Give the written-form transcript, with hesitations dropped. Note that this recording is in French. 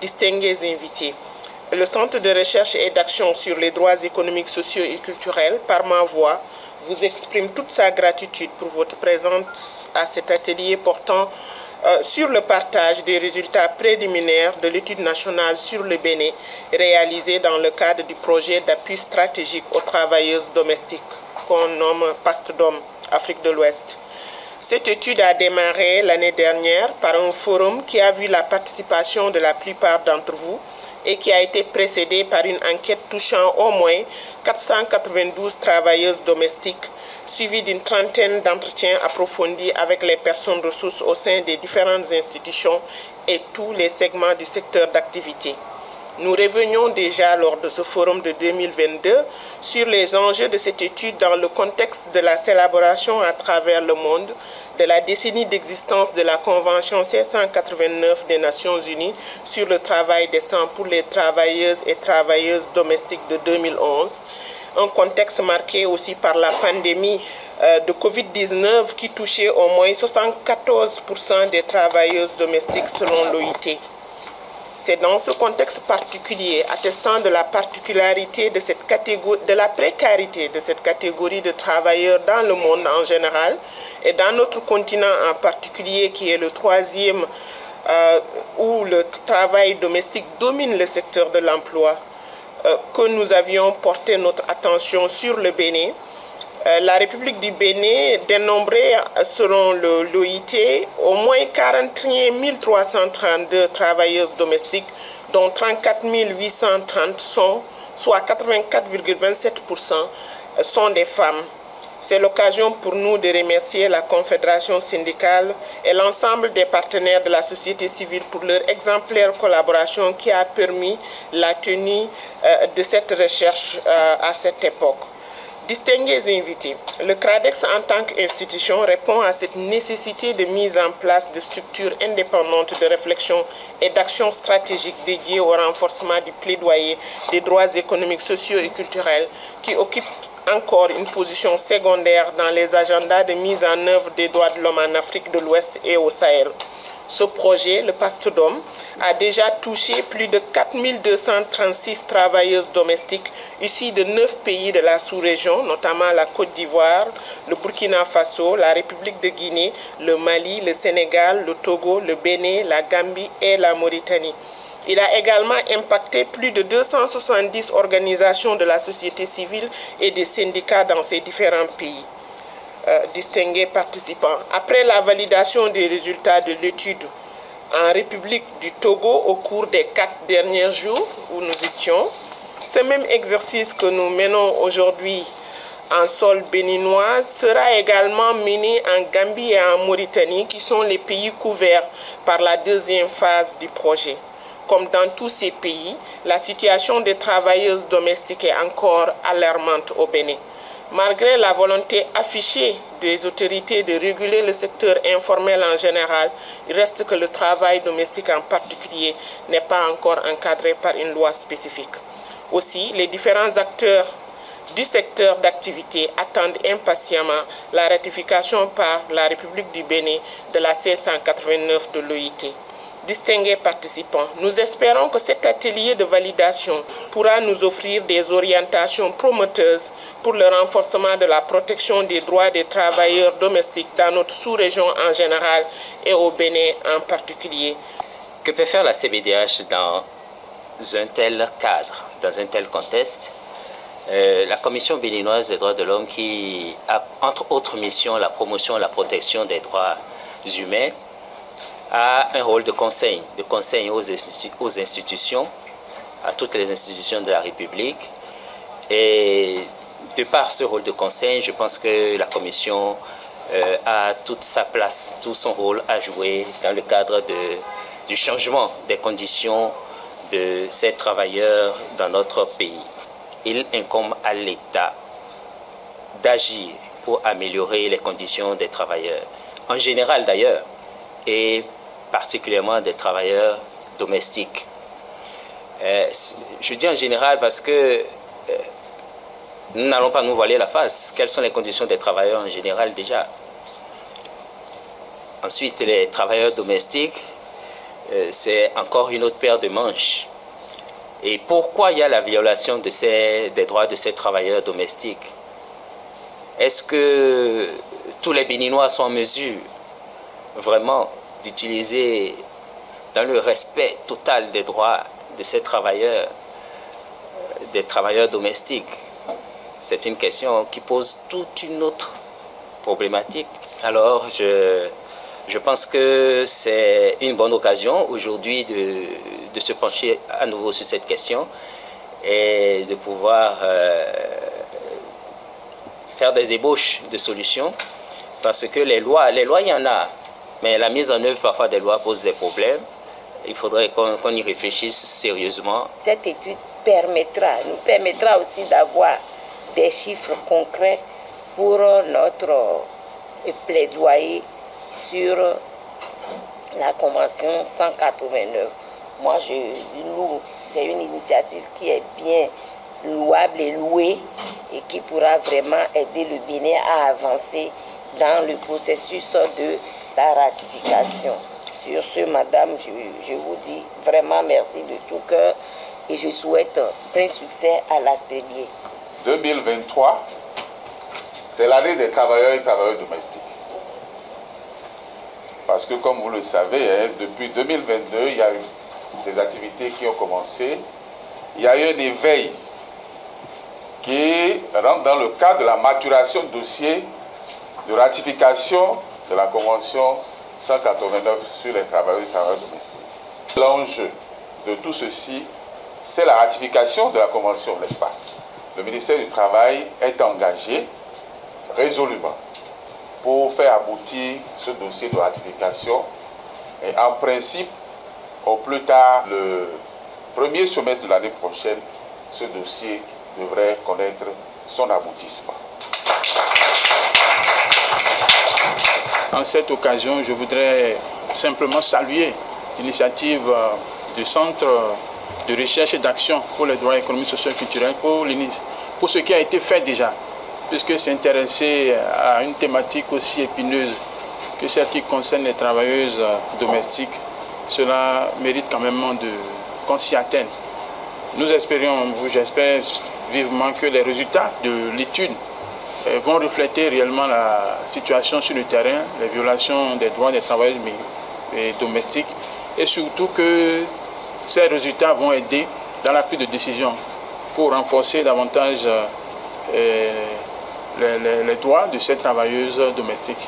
distingués invités. Le Centre de recherche et d'action sur les droits économiques, sociaux et culturels, par ma voix, vous exprime toute sa gratitude pour votre présence à cet atelier portant sur le partage des résultats préliminaires de l'étude nationale sur le Bénin réalisée dans le cadre du projet d'appui stratégique aux travailleuses domestiques qu'on nomme PASTDOM, Afrique de l'Ouest. Cette étude a démarré l'année dernière par un forum qui a vu la participation de la plupart d'entre vous et qui a été précédé par une enquête touchant au moins 492 travailleuses domestiques, suivie d'une trentaine d'entretiens approfondis avec les personnes ressources au sein des différentes institutions et tous les segments du secteur d'activité. Nous revenions déjà lors de ce forum de 2022 sur les enjeux de cette étude dans le contexte de la célébration à travers le monde de la décennie d'existence de la Convention C189 des Nations Unies sur le travail décent pour les travailleuses et travailleuses domestiques de 2011. Un contexte marqué aussi par la pandémie de Covid-19 qui touchait au moins 74% des travailleuses domestiques selon l'OIT. C'est dans ce contexte particulier, attestant de la particularité de cette catégorie, de la précarité de cette catégorie de travailleurs dans le monde en général et dans notre continent en particulier, qui est le troisième où le travail domestique domine le secteur de l'emploi, que nous avions porté notre attention sur le Bénin. La République du Bénin dénombrait, selon l'OIT, au moins 41 332 travailleuses domestiques, dont 34 830 sont, soit 84,27%, sont des femmes. C'est l'occasion pour nous de remercier la Confédération syndicale et l'ensemble des partenaires de la société civile pour leur exemplaire collaboration qui a permis la tenue de cette recherche à cette époque. Distingués invités, le CRADEX en tant qu'institution répond à cette nécessité de mise en place de structures indépendantes de réflexion et d'action stratégique dédiées au renforcement du plaidoyer des droits économiques, sociaux et culturels qui occupent encore une position secondaire dans les agendas de mise en œuvre des droits de l'homme en Afrique de l'Ouest et au Sahel. Ce projet, le PASTDOM, a déjà touché plus de 4 236 travailleuses domestiques issues de 9 pays de la sous-région, notamment la Côte d'Ivoire, le Burkina Faso, la République de Guinée, le Mali, le Sénégal, le Togo, le Bénin, la Gambie et la Mauritanie. Il a également impacté plus de 270 organisations de la société civile et des syndicats dans ces différents pays. Distingués participants. Après la validation des résultats de l'étude en République du Togo au cours des 4 derniers jours où nous étions, ce même exercice que nous menons aujourd'hui en sol béninois sera également mené en Gambie et en Mauritanie, qui sont les pays couverts par la deuxième phase du projet. Comme dans tous ces pays, la situation des travailleuses domestiques est encore alarmante au Bénin. Malgré la volonté affichée des autorités de réguler le secteur informel en général, il reste que le travail domestique en particulier n'est pas encore encadré par une loi spécifique. Aussi, les différents acteurs du secteur d'activité attendent impatiemment la ratification par la République du Bénin de la C189 de l'OIT. Distingués participants, nous espérons que cet atelier de validation pourra nous offrir des orientations prometteuses pour le renforcement de la protection des droits des travailleurs domestiques dans notre sous-région en général et au Bénin en particulier. Que peut faire la CBDH dans un tel cadre, dans un tel contexte? La Commission béninoise des droits de l'homme, qui a entre autres missions la promotion et la protection des droits humains, a un rôle de conseil aux institutions, à toutes les institutions de la République. Et de par ce rôle de conseil, je pense que la Commission a toute sa place, tout son rôle à jouer dans le cadre du changement des conditions de ces travailleurs dans notre pays. Il incombe à l'État d'agir pour améliorer les conditions des travailleurs, en général d'ailleurs, et particulièrement des travailleurs domestiques. Je dis en général parce que nous n'allons pas nous voiler la face. Quelles sont les conditions des travailleurs en général déjà? Ensuite, les travailleurs domestiques, c'est encore une autre paire de manches. Et pourquoi il y a la violation des droits de ces travailleurs domestiques? Est-ce que tous les Béninois sont en mesure vraiment d'utiliser dans le respect total des droits de ces travailleurs, des travailleurs domestiques? C'est une question qui pose toute une autre problématique. Alors, je pense que c'est une bonne occasion aujourd'hui de se pencher à nouveau sur cette question et de pouvoir faire des ébauches de solutions, parce que les lois, il y en a, mais la mise en œuvre parfois des lois pose des problèmes. Il faudrait qu'on y réfléchisse sérieusement. Cette étude nous permettra aussi d'avoir des chiffres concrets pour notre plaidoyer sur la Convention 189. Moi, je loue, c'est une initiative qui est bien louable et louée et qui pourra vraiment aider le Bénin à avancer dans le processus de la ratification. Sur ce, madame, je vous dis vraiment merci de tout cœur et je souhaite plein succès à l'atelier. 2023, c'est l'année des travailleurs et travailleuses domestiques. Parce que, comme vous le savez, depuis 2022, il y a eu des activités qui ont commencé. Il y a eu un éveil qui rentre dans le cadre de la maturation de dossier de ratification de la Convention 189 sur les travailleurs et travailleuses domestiques. L'enjeu de tout ceci, c'est la ratification de la Convention, n'est-ce pas? Le ministère du Travail est engagé résolument pour faire aboutir ce dossier de ratification. Et en principe, au plus tard, le premier semestre de l'année prochaine, ce dossier devrait connaître son aboutissement. En cette occasion, je voudrais simplement saluer l'initiative du Centre de recherche et d'action pour les droits économiques, sociaux et culturels, pour ce qui a été fait déjà, puisque s'intéresser à une thématique aussi épineuse que celle qui concerne les travailleuses domestiques, cela mérite quand même qu'on s'y atteigne. Nous espérions, j'espère vivement que les résultats de l'étude vont refléter réellement la situation sur le terrain, les violations des droits des travailleurs domestiques, et surtout que ces résultats vont aider dans la prise de décision pour renforcer davantage les droits de ces travailleuses domestiques.